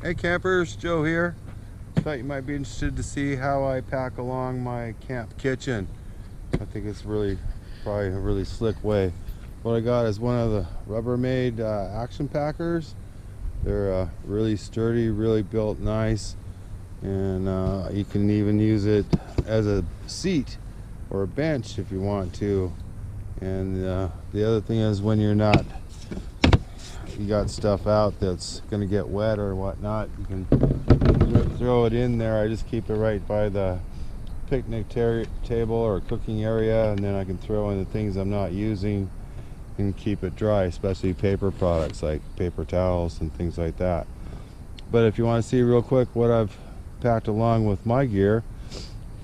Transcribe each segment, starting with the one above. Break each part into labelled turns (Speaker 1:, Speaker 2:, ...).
Speaker 1: Hey campers, Joe here. Thought you might be interested to see how I pack along my camp kitchen. I think it's probably a really slick way. What I got is one of the Rubbermaid Action Packers. They're really sturdy, really built nice, and you can even use it as a seat or a bench if you want to. And the other thing is, when you got stuff out that's going to get wet or whatnot, you can throw it in there. I just keep it right by the picnic table or cooking area, and then I can throw in the things I'm not using and keep it dry, especially paper products like paper towels and things like that. But if you want to see real quick what I've packed along with my gear,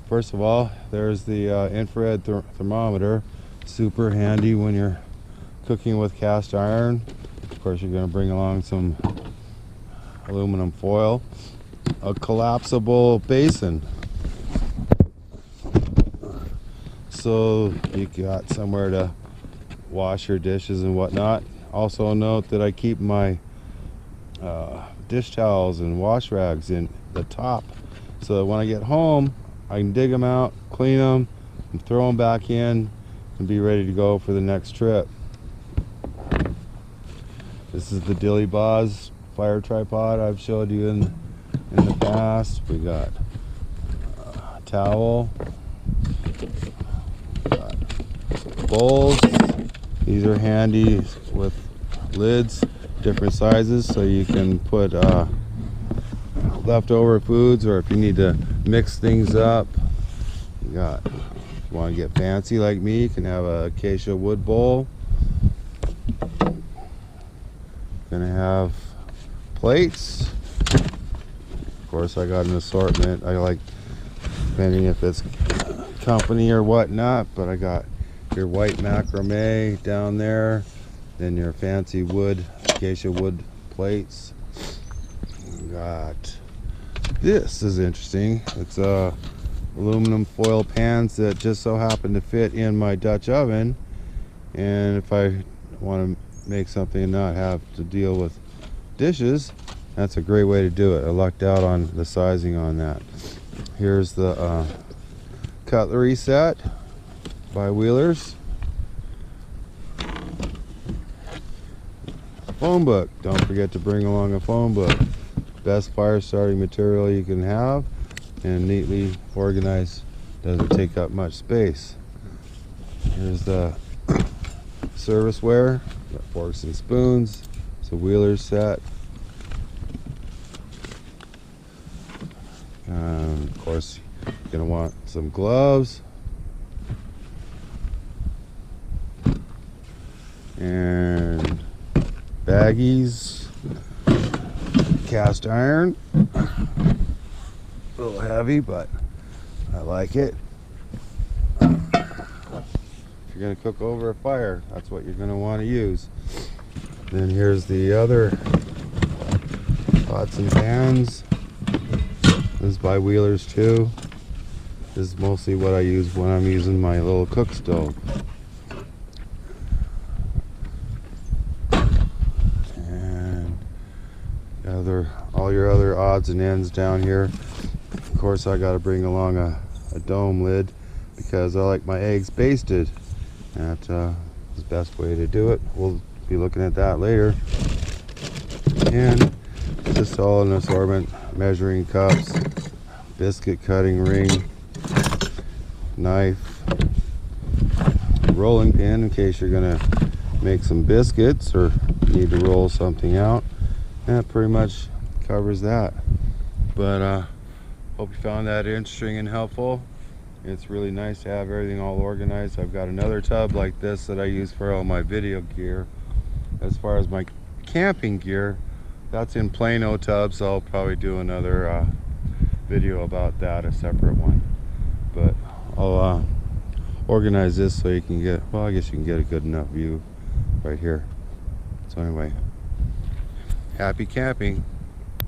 Speaker 1: first of all, there's the infrared thermometer. Super handy when you're cooking with cast iron. Of course, you're going to bring along some aluminum foil, a collapsible basin, so you got somewhere to wash your dishes and whatnot. Also note that I keep my dish towels and wash rags in the top, so that when I get home I can dig them out, clean them, and throw them back in and be ready to go for the next trip. This is the Dilly Boz fire tripod I've showed you in the past. We got a towel, got bowls. These are handy with lids, different sizes, so you can put leftover foods, or if you need to mix things up. You got, if you want to get fancy like me, you can have a acacia wood bowl. Gonna have plates. Of course, I got an assortment. I like, depending if it's company or whatnot, but I got your white macrame down there, then your fancy wood, acacia wood plates. Got, this is interesting. It's aluminum foil pans that just so happen to fit in my Dutch oven, and if I want to make something and not have to deal with dishes, that's a great way to do it. I lucked out on the sizing on that. Here's the cutlery set by Wheelers. A phone book. Don't forget to bring along a phone book. Best fire starting material you can have, and neatly organized, doesn't take up much space. Here's the serviceware. Got forks and spoons. It's a Wheelers set. Of course, you're going to want some gloves. And baggies. Cast iron. A little heavy, but I like it. If you're going to cook over a fire, that's what you're going to want to use. Then here's the other pots and pans. This is by Wheelers too. This is mostly what I use when I'm using my little cook stove. And all your other odds and ends down here. Of course, I got to bring along a dome lid because I like my eggs basted. That is the best way to do it. We'll be looking at that later. And just all an assortment: measuring cups, biscuit cutting ring, knife, rolling pin in case you're gonna make some biscuits or need to roll something out. That pretty much covers that. But hope you found that interesting and helpful. It's really nice to have everything all organized. I've got another tub like this that I use for all my video gear. As far as my camping gear, that's in Plano tubs, so I'll probably do another video about that, a separate one. But I'll organize this so you can get, well, I guess you can get a good enough view right here. So anyway, happy camping.